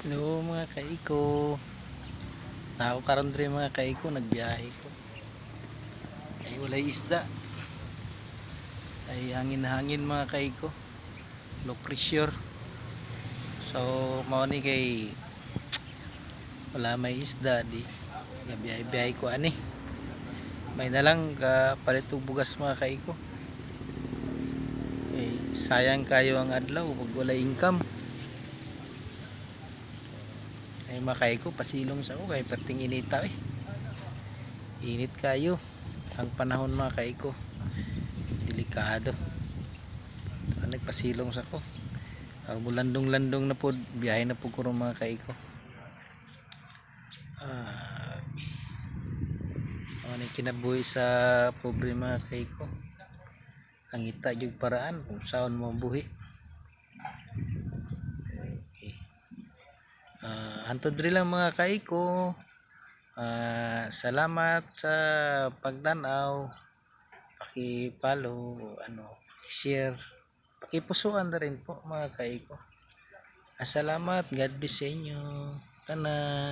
Hello mga kaiko. Ako karon diri mga kaiko nagbiyahe ko. Ay walay isda. Ay hangin-hangin mga kaiko. Low pressure. So mao ni kay wala may isda di. Biyahe-biyahe ko ani. May nalang ka palit og bugas mga kaiko. Eh sayang kayo ang adlaw pag wala income. Ay mga kaiko pasilong sa ko kay perting inita eh. Init kayo. Ang panahon mga kaiko. Delikado. Nagpasilong sa ko. Landong-landong na po, biyahe na po ko mga kaiko. Ano kinabuhi sa pobre mga kaiko. Ang ita yung paraan kung saan mo buhi. Okay. Hantod rin lang mga kaiko. Salamat sa pagdanaw. Paki-follow, share. Pakipusuan na rin po mga kaiko. Salamat, God bless sa inyo. Tanan.